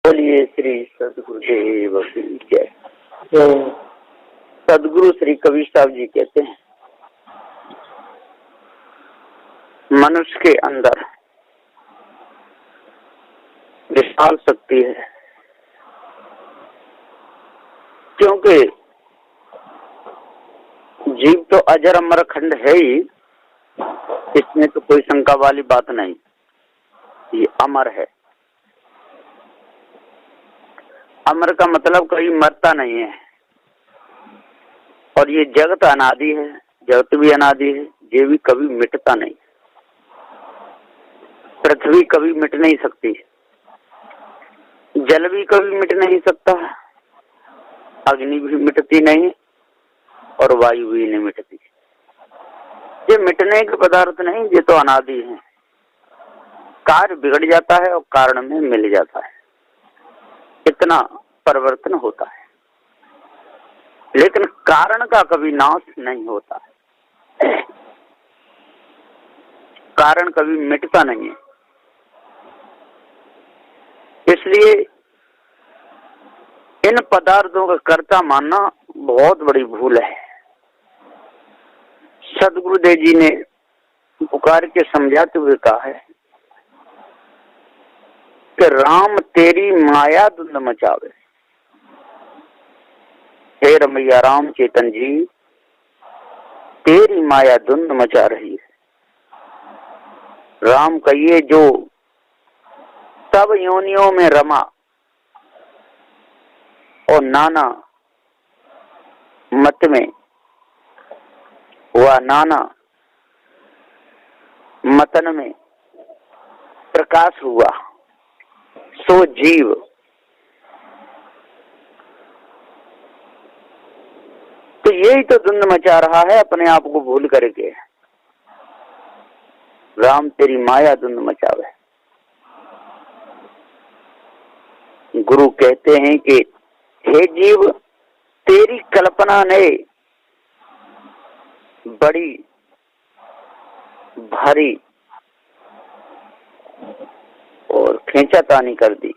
बोलिए श्री सदगुरुदेव की जय। सदगुरु श्री कबीर साहब जी कहते हैं, मनुष्य के अंदर विशाल शक्ति है, क्योंकि जीव तो अजर अमर खंड है ही, इसमें तो कोई शंका वाली बात नहीं। ये अमर है। अमर का मतलब कहीं मरता नहीं है। और ये जगत अनादि है, जगत भी अनादि है, ये भी कभी मिटता नहीं। पृथ्वी कभी मिट नहीं सकती, जल भी कभी मिट नहीं सकता, अग्नि भी मिटती नहीं और वायु भी नहीं मिटती। ये मिटने के पदार्थ नहीं, ये तो अनादि है। कार्य बिगड़ जाता है और कारण में मिल जाता है, इतना परिवर्तन होता है, लेकिन कारण का कभी नाश नहीं होता है। कारण कभी मिटता नहीं है। इसलिए इन पदार्थों का कर्ता मानना बहुत बड़ी भूल है। सदगुरुदेव जी ने पुकार के समझाते हुए कहा है कि राम तेरी माया धुंध मचावे। हे रमैया राम चेतन जी, तेरी माया धुंध मचा रही है। राम कहिए जो सब योनियों में रमा और नाना मत में वह नाना मतन में प्रकाश हुआ, सो जीव। तो यही तो धुंध मचा रहा है, अपने आप को भूल करके। राम तेरी माया धुंध मचावे। गुरु कहते हैं कि हे जीव, तेरी कल्पना ने बड़ी भारी और खींचातानी कर दी,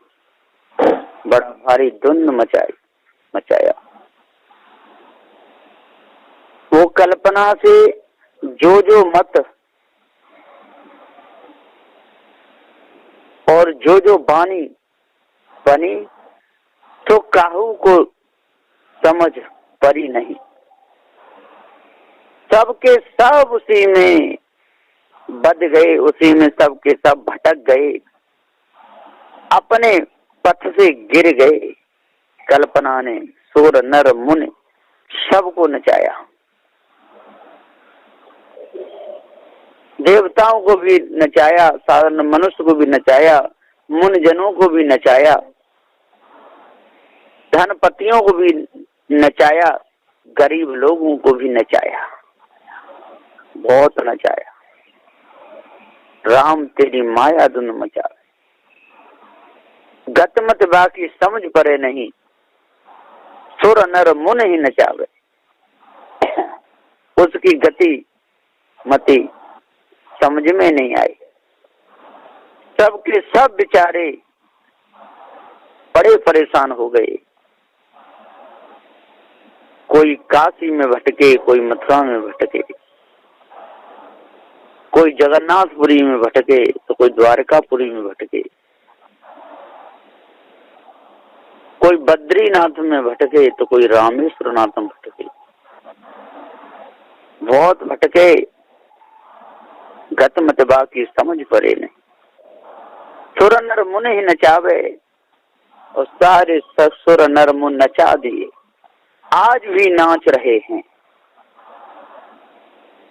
बड़ा भारी धुंध मचाया। वो कल्पना से जो मत और जो बानी बनी, तो काहू को समझ परी नहीं। सबके सब उसी में बद गए, उसी में सबके सब भटक गए, अपने पथ से गिर गए। कल्पना ने सूर नर मुनि सबको नचाया, देवताओं को भी नचाया, साधारण मनुष्य को भी नचाया, मुनि जनों को भी नचाया, धनपतियों को भी नचाया, गरीब लोगों को भी नचाया, बहुत नचाया। राम तेरी माया धुंध मचावे। गत मत बाकी समझ परे नहीं, सुर नर मुन ही नचावे। उसकी गति मति समझ में नहीं आई। सबके सब बेचारे बड़े परेशान हो गए। कोई काशी में भटके, कोई मथुरा में भटके, कोई जगन्नाथपुरी में भटके, तो कोई द्वारकापुरी में भटके, कोई बद्रीनाथ में भटके, तो कोई रामेश्वरनाथ में भटके। बहुत भटके, गत मत बाकी समझ परे नहीं। सुर नर मुन ही नचावे, और सारे सुर नर मुन नचा दिए। आज भी नाच रहे हैं,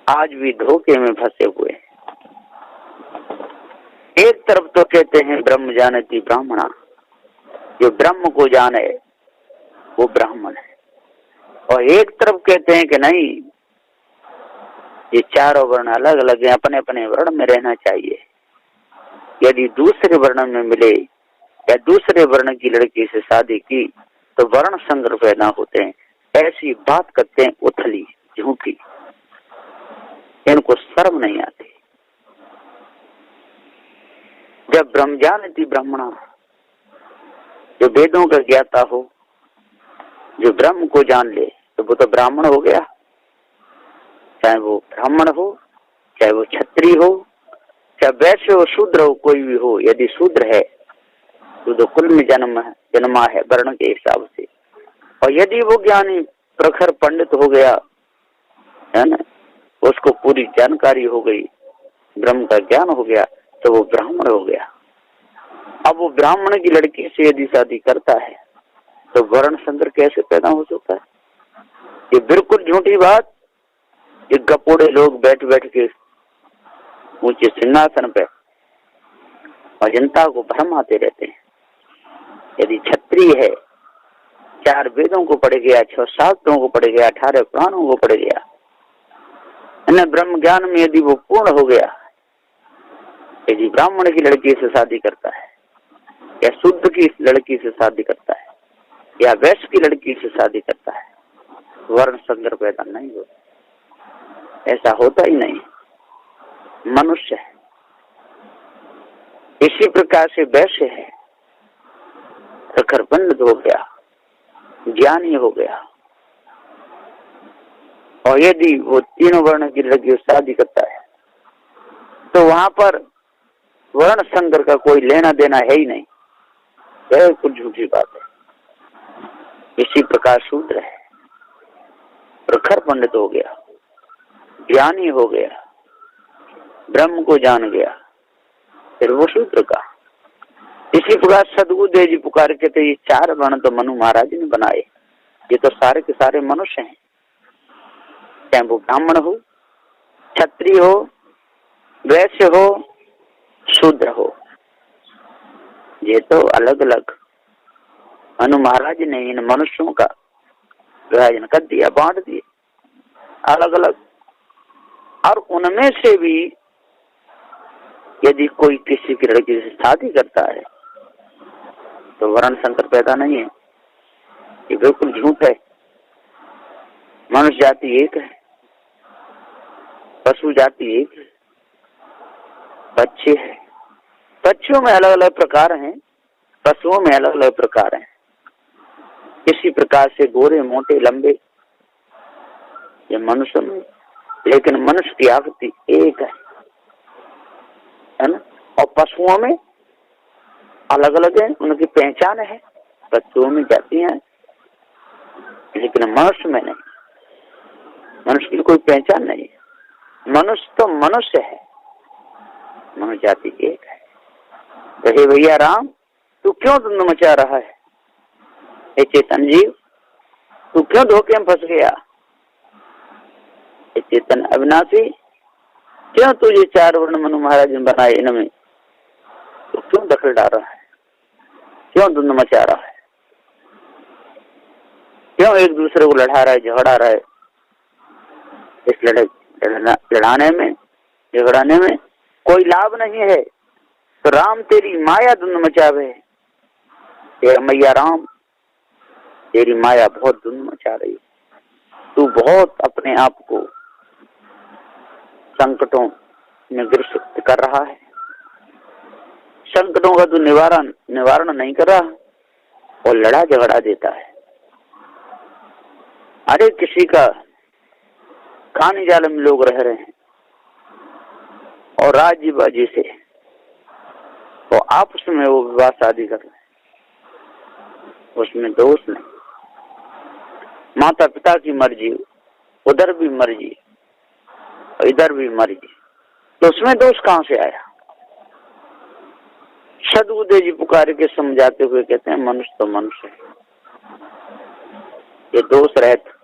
आज भी धोखे में फंसे हुए हैं। एक तरफ तो कहते हैं ब्रह्म जानती ब्राह्मणा, जो ब्रह्म को जाने वो ब्राह्मण है, और एक तरफ कहते हैं कि नहीं, ये चारों वर्ण अलग अलग हैं, अपने अपने वर्ण में रहना चाहिए। यदि दूसरे वर्ण में मिले या दूसरे वर्ण की लड़की से शादी की तो वर्ण संकर पैदा होते हैं। ऐसी बात करते हैं उथली झूठी, इनको शर्म नहीं आती। जब ब्रह्म जानती ब्राह्मणा, जो वेदों का ज्ञाता हो, जो ब्रह्म को जान ले, तो वो तो ब्राह्मण हो गया। चाहे वो ब्राह्मण हो, चाहे वो क्षत्रिय हो, चाहे वैश्य हो, शूद्र हो, कोई भी हो। यदि शूद्र है तो कुल में जन्मा है वर्ण के हिसाब से। और यदि वो ज्ञानी प्रखर पंडित हो गया, है ना, उसको पूरी जानकारी हो गई, ब्रह्म का ज्ञान हो गया, तो वो ब्राह्मण हो गया। अब वो ब्राह्मण की लड़की से यदि शादी करता है तो वर्ण संकर कैसे पैदा हो सकता है? ये बिल्कुल झूठी बात। ये गपोड़े लोग बैठ बैठ के ऊंचे सिंहासन पे और जनता को भरमाते रहते हैं। यदि क्षत्रिय है, 4 वेदों को पढ़ गया, 6 शास्त्रों को पढ़ गया, 18 पुराणों को पढ़ गया, ब्रह्म ज्ञान में यदि वो पूर्ण हो गया, यदि ब्राह्मण की लड़की से शादी करता है या शुद्ध की लड़की से शादी करता है या वैश्य की लड़की से शादी करता है, वर्ण संकर पैदा नहीं होता। ऐसा होता ही नहीं, मनुष्य है। इसी प्रकार से वैश्य है, प्रखर पंडित हो गया, ज्ञानी हो गया, और यदि वो तीनों वर्ण की लड़की से शादी करता है तो वहां पर वर्ण संकर का कोई लेना देना है ही नहीं। यह कुछ झूठी बात है। इसी प्रकार शूद्र है, प्रखर पंडित हो गया, ज्ञानी हो गया, ब्रह्म को जान गया, फिर वो शूद्र का। इसी प्रकार सदगुरुदेव जी पुकार के थे, ये 4 वर्ण तो मनु महाराज ने बनाए, ये तो सारे के सारे मनुष्य हैं। चाहे वो ब्राह्मण हो, क्षत्रिय हो, वैश्य हो, शूद्र हो, ये तो अलग अलग मनु महाराज ने इन मनुष्यों का विभाजन कर दिया, बांट दिया अलग अलग। और उनमें से भी यदि कोई किसी की लड़की से शादी करता है तो वर्ण संकर पैदा नहीं है। ये बिल्कुल झूठ है। मनुष्य जाति एक है, पशु जाति एक है, पक्षी है, पक्षियों में अलग अलग प्रकार हैं, पशुओं में अलग अलग प्रकार हैं। इसी प्रकार से गोरे मोटे लंबे ये मनुष्य में, लेकिन मनुष्य की आकृति एक है ना। और पशुओं में अलग अलग है, उनकी पहचान है। पशुओं में जातियां हैं, लेकिन मनुष्य में नहीं। मनुष्य की कोई पहचान नहीं है। मनुष्य तो मनुष्य है, मनुष्य जाति एक है। तो हे भैया राम, तू क्यों धुंध मचा रहा है? हे चेतन जीव, तू क्यों धोखे में फंस गया? हे चेतन अविनाशी, क्यों तुझे 4 वर्ण मनु महाराज ने बनाए, इनमें तो क्यों दखल डाल रहा है? क्यों धुंध मचा रहा है? क्यों एक दूसरे को लड़ा रहा है, झगड़ा रहा है? इस लड़ाने में, झगड़ाने में कोई लाभ नहीं है। तो राम तेरी माया धुंध मचावे। तेरा मैया राम, तेरी माया बहुत धुंध मचा रही है। तू बहुत अपने आप को संकटों में ग्रसित कर रहा है। संकटों का तू निवारण नहीं कर रहा और लड़ा झगड़ा देता है। अरे किसी का खाने जाल में लोग रह रहे हैं और राज्य बाजी से वो आपस में वो विवाह शादी कर रहे हैं, उसमें दोष नहीं। माता पिता की मर्जी, उधर भी मर्जी और इधर भी मर्जी, तो उसमें दोष कहां से आया? सदगुरुदेव जी पुकार के समझाते हुए कहते हैं, मनुष्य तो मनुष्य है, ये दोष रहते।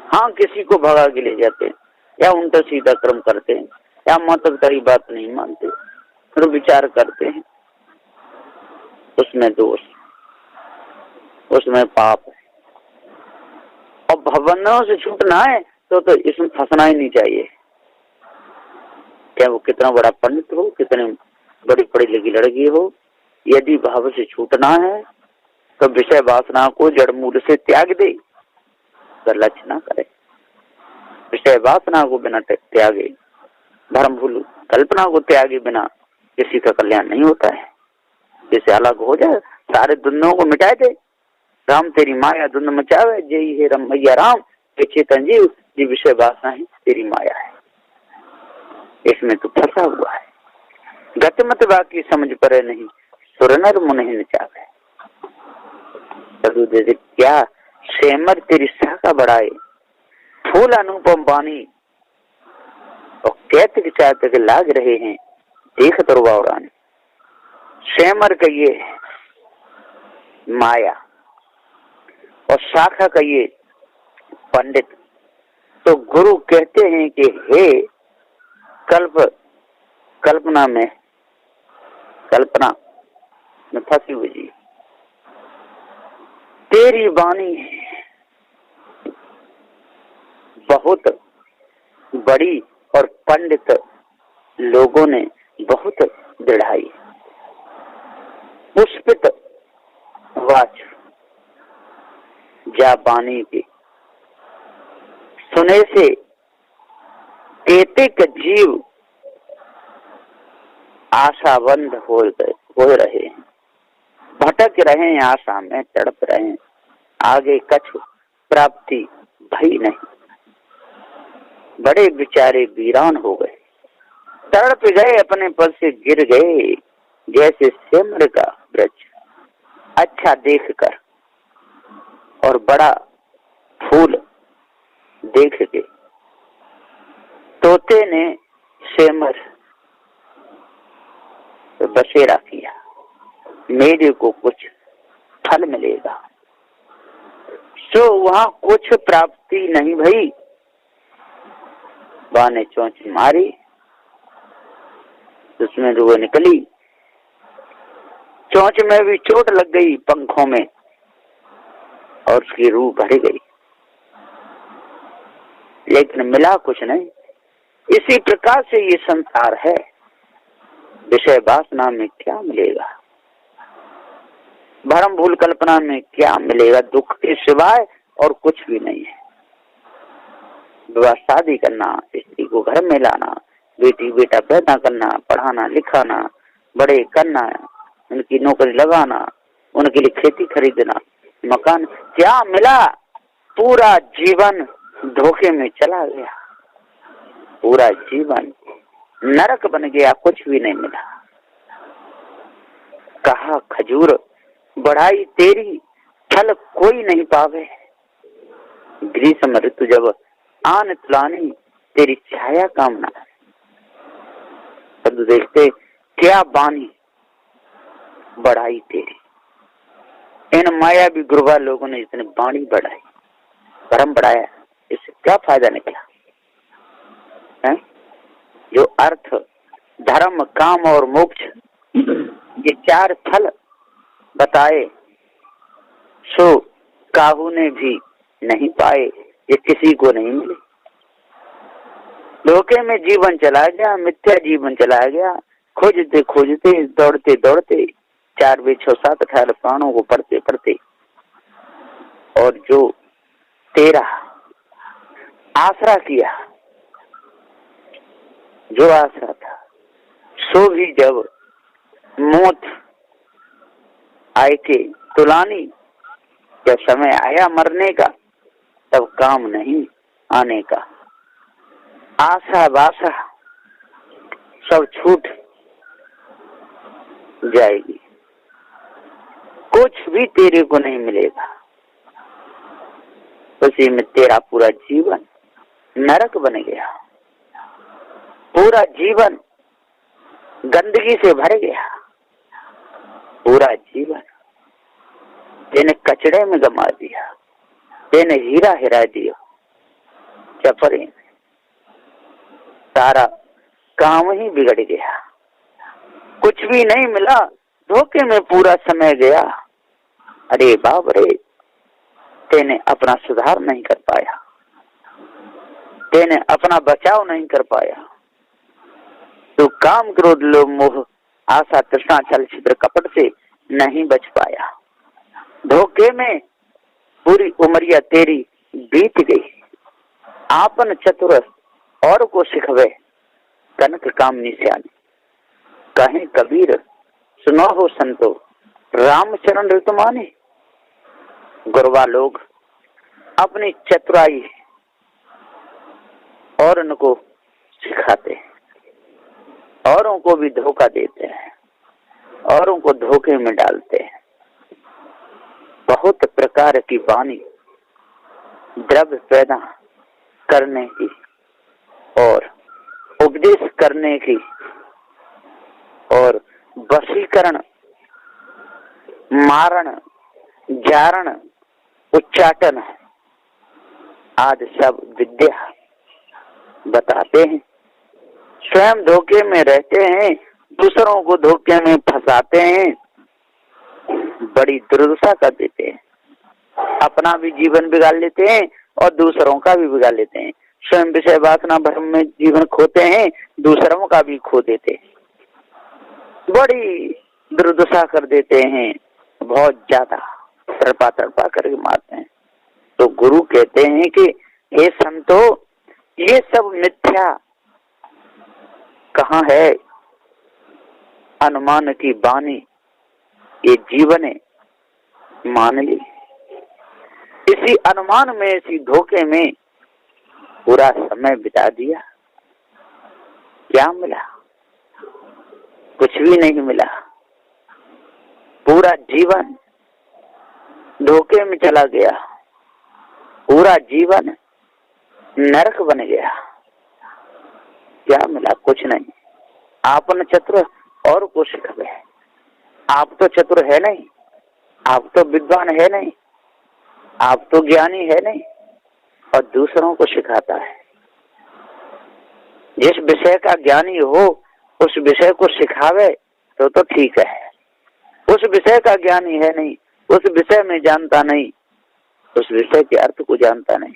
हाँ, किसी को भगा के ले जाते हैं या उल्टा सीधा कर्म करते हैं या माता पिता की बात नहीं मानते, फिर विचार करते हैं, उसमें दोष, उसमें पाप है। और भवनों से छूटना है तो इसमें फंसना ही नहीं चाहिए। क्या वो कितना बड़ा पंडित हो, कितने बड़ी पढ़ी लिखी लड़की हो, यदि भाव से छूटना है तो विषय वासना को जड़ मूल से त्याग दे, लक्ष्य ना करे। विषय वासना को बिना त्यागे, धर्म भूल कल्पना को त्यागे बिना किसी का कल्याण नहीं होता है। जैसे अलग हो जाए सारे दुनों को मिटाए दे। राम तेरी माया धुंध मचावे, जय हे रमैया राम, हे चेतन जीव जी विषय वासना ही तेरी माया है। इसमें तो फंसा हुआ है। गत मत बाकी समझ पड़े नहीं, सुर नर मुनि नचावे। जैसे क्या सेमर तेरी शाखा बढ़ाए, फूल अनुपम बानी और कहते के चाहते के लाग रहे हैं, देख तरुआ उड़ाने। सेमर कहिए माया और शाखा कहिए पंडित। तो गुरु कहते हैं कि हे कल्पना में फंसी हुई जी, तेरी वाणी बहुत बड़ी और पंडित लोगों ने बहुत दृढ़ाई। पुष्पित वाच जा बानी के सुने से तेतिक जीव आशाबंद हो रहे हैं, भटक रहे हैं, आशा में तड़प रहे हैं, आगे कछु प्राप्ति भई नहीं। बड़े बेचारे वीरान हो गए, तड़प गए, अपने पद से गिर गए, जैसे सेमर का वृक्ष अच्छा देखकर और बड़ा फूल देख के तोते ने सेमर बसेरा किया, मेरे को कुछ फल मिलेगा। सो वहां कुछ प्राप्ति नहीं भई। वहां ने चोंच मारी, उसमें रुए निकली, चोंच में भी चोट लग गई, पंखों में, और उसकी रूह भर गई, लेकिन मिला कुछ नहीं। इसी प्रकार से ये संसार है। विषय वासना में क्या मिलेगा, भरम भूल कल्पना में क्या मिलेगा, दुख के सिवाय और कुछ भी नहीं है। विवाह शादी करना, स्त्री को घर में लाना, बेटी बेटा पैदा करना, पढ़ाना लिखाना, बड़े करना, उनकी नौकरी लगाना, उनके लिए खेती खरीदना, मकान, क्या मिला? पूरा जीवन धोखे में चला गया, पूरा जीवन नरक बन गया, कुछ भी नहीं मिला। कहा खजूर बढ़ाई तेरी, फल कोई नहीं पावे। ग्रीष्म ऋतु जब आन तुलानी, तेरी छाया कामना। तब देखते क्या बानी बढ़ाई तेरी। इन माया भी गुरुवा लोगों ने जितने बाणी बढ़ाई, भरम बढ़ाया, इससे क्या फायदा निकला है? जो अर्थ, धर्म, काम और मोक्ष, ये चार फल बताए, सो काहू ने भी नहीं पाए, ये किसी को नहीं मिले। धोखे में जीवन चला गया, मिथ्या जीवन चला गया, खोजते खोजते, दौड़ते दौड़ते, 4 वे 6 7 18 प्राणों को पढ़ते पढ़ते, और जो तेरा आसरा किया, जो आसरा था, सो भी जब मौत आए के तुलानी, जब समय आया मरने का, तब काम नहीं आने का। आशा वाशा सब छूट जाएगी, कुछ भी तेरे को नहीं मिलेगा। उसी में तेरा पूरा जीवन नरक बन गया, पूरा जीवन गंदगी से भर गया, पूरा जीवन तेने कचड़े में गमा दिया, तेने हीरा हिरा दिया, चपरे में सारा काम ही बिगड़ गया, कुछ भी नहीं मिला, धोखे में पूरा समय गया। अरे बाप रे, तेने अपना सुधार नहीं कर पाया, तेने अपना बचाव नहीं कर पाया। तो काम क्रोध लोभ मोह आशा तृष्णा छल छिद्र कपट से नहीं बच पाया। धोखे में पूरी उमरिया तेरी बीत गई। आपन चतुर और को सिखवे, कनक कामनी स्यानी। कहे कबीर सुनो हो संतो, रामचरण ऋतुमानी गुरवा लोग अपनी चतुराई और उनको सिखाते हैं, औरों को भी धोखा देते हैं, औरों को धोखे में डालते हैं। बहुत प्रकार की वाणी द्रव्य पैदा करने की और उपदेश करने की और वशीकरण, मारण, जारण, उच्चाटन आदि सब विद्या बताते हैं। स्वयं धोखे में रहते हैं, दूसरों को धोखे में फंसाते हैं, बड़ी दुर्दशा कर देते हैं। अपना भी जीवन बिगाड़ लेते हैं और दूसरों का भी बिगाड़ लेते हैं। स्वयं विषय वासना भ्रम में जीवन खोते हैं, दूसरों का भी खो देते हैं। बड़ी दुर्दशा कर देते हैं, बहुत ज्यादा तड़पा तड़पा करके मारते हैं। तो गुरु कहते हैं कि हे संतो, ये सब मिथ्या कहाँ है? अनुमान की वाणी ये जीवन है, मान ली। इसी अनुमान में, इसी धोखे में पूरा समय बिता दिया, क्या मिला? कुछ भी नहीं मिला। पूरा जीवन धोखे में चला गया, पूरा जीवन नरक बन गया। क्या मिला? कुछ नहीं। आपन चतुर और को सिखावे, आप तो चतुर है नहीं, आप तो विद्वान है नहीं, आप तो ज्ञानी है नहीं, और दूसरों को सिखाता है। जिस विषय का ज्ञानी हो उस विषय को सिखावे तो ठीक है। उस विषय का ज्ञानी है नहीं, उस विषय में जानता नहीं, उस विषय के अर्थ को जानता नहीं,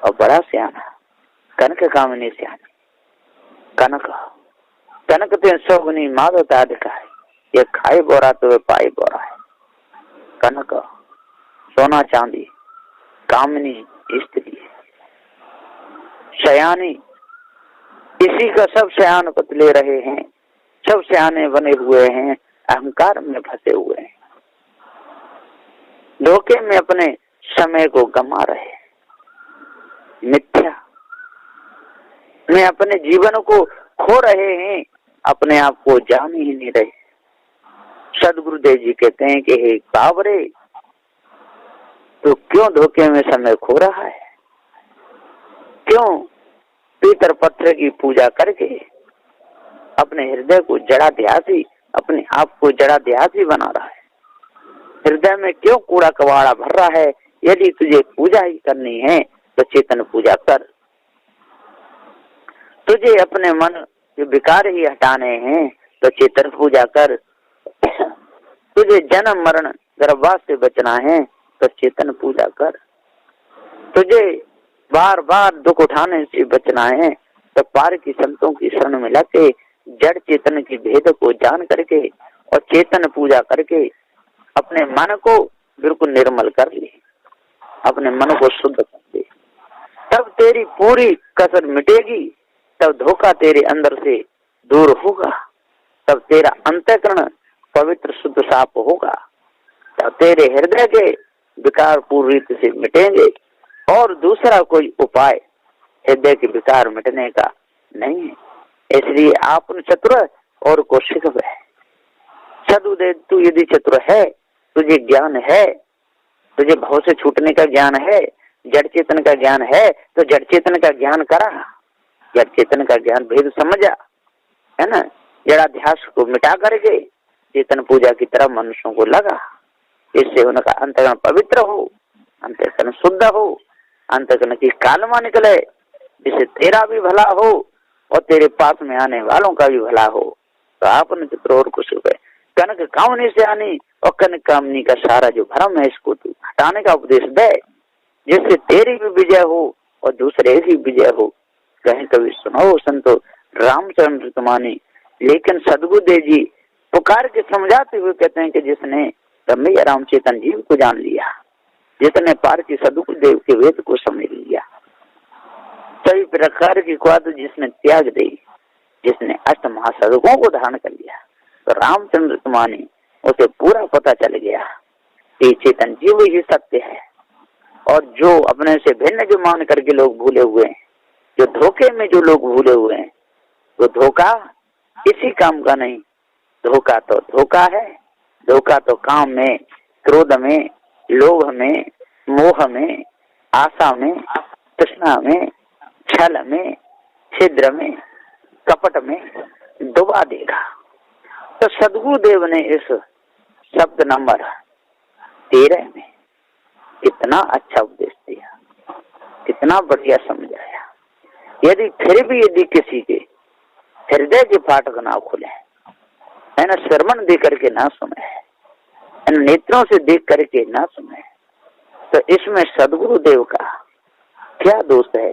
और बड़ा सियाना कनक कामनी सियानी। कनक कनक ते सौगुनी माधवता दिखा है, ये खाए बोरा तो वे पाए बोरा है। कनक सोना चांदी कामनी स्त्री सयानी, इसी का सब सयान पत ले रहे हैं, सब सयाने बने हुए हैं, अहंकार में फंसे हुए हैं, धोखे में अपने समय को गंवा रहे, मिथ्या में अपने जीवन को खो रहे हैं, अपने आप को जान ही नहीं रहे। सदगुरुदेव जी कहते हैं कि हे कावरे, तो क्यों धोखे में समय खो रहा है? क्यों पीतर पत्थर की पूजा करके अपने हृदय को जड़ा देहाती, अपने आप को जड़ा देहाती बना रहा है? हृदय में क्यों कूड़ा कबाड़ा भर रहा है? यदि तुझे पूजा ही करनी है तो चेतन पूजा कर। तुझे अपने मन के विकार ही हटाने हैं तो चेतन पूजा कर। तुझे जन्म मरण गर्भवास से बचना है तो चेतन पूजा कर। तुझे बार बार दुख उठाने से बचना है तो पार की संतों की शरण में लगे जड़ चेतन के भेद को जान करके और चेतन पूजा करके अपने मन को बिल्कुल निर्मल कर ले, अपने मन को शुद्ध कर दे। तब तेरी पूरी कसर मिटेगी, तब धोखा तेरे अंदर से दूर होगा, तब तेरा अंतःकरण पवित्र शुद्ध साफ होगा, तब तेरे हृदय के विकार पूरी रीति से मिटेंगे। और दूसरा कोई उपाय हृदय के विकार मिटने का नहीं है। इसलिए आप चतुर और को शिखवे। सदुदेव, तू यदि चतुर है, तुझे ज्ञान है, तुझे भाव से छूटने का ज्ञान है, जड़ चेतन का ज्ञान है, तो जड़ चेतन का ज्ञान करा, जड़ चेतन का ज्ञान भेद समझा, है ना। जड़ाध्यास को मिटा करके चेतन पूजा की तरफ मनुष्यों को लगा, इससे उनका अंतःकरण पवित्र हो, अंतःकरण शुद्ध हो, अंतःकरण की कालमा निकले, जिससे तेरा भी भला हो और तेरे पास में आने वालों का भी भला हो। तो आपने चित्र और कुछ हुए कनक कामनी से आनी, और कनक कामनी का सारा जो भ्रम है इसको तू हटाने का उपदेश दे, जिससे तेरी भी विजय हो और दूसरे की विजय हो। कहीं कभी सुनो संतो रामचरण ऋतुमानी। लेकिन सदगुरुदेव जी पुकार के समझाते हुए कहते हैं कि जिसने ब्रह्मैया रामचेतन जीव को जान लिया, जिसने पार की सदगुरुदेव के वेद को समझ लिया, सभी प्रकार की क्वाद जिसने त्याग दी, जिसने अष्ट महासाधकों को धारण कर लिया, तो रामचंद्र ऋतुमानी उसे पूरा पता चल गया कि चेतन जीव ही सत्य है। और जो अपने से भिन्न जो मान करके लोग भूले हुए हैं, जो धोखे में जो लोग भूले हुए हैं, वो धोखा किसी काम का नहीं। धोखा तो धोखा है। धोखा तो काम में, क्रोध में, लोभ में, मोह में, आशा में, तृष्णा में, छल में, छिद्र में, कपट में डुबा देगा। तो सद्गुरुदेव ने इस शब्द नंबर 13 में कितना अच्छा उपदेश दिया, कितना बढ़िया समझाया। यदि फिर भी यदि किसी के हृदय के फाटक ना खुले, है ना, श्रवण दे करके ना सुने, नेत्रों से देख करके ना सुने, तो इसमें सद्गुरुदेव का क्या दोष है?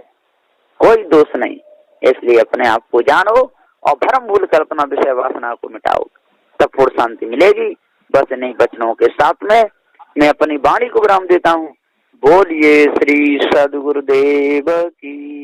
कोई दोष नहीं। इसलिए अपने आप को जानो और भ्रम भूल कल्पना विषय वासना को मिटाओ, तब पूर्ण शांति मिलेगी। बस इन्हीं वचनों के साथ में मैं अपनी वाणी को विराम देता हूँ। बोलिए श्री सद्गुरुदेव की।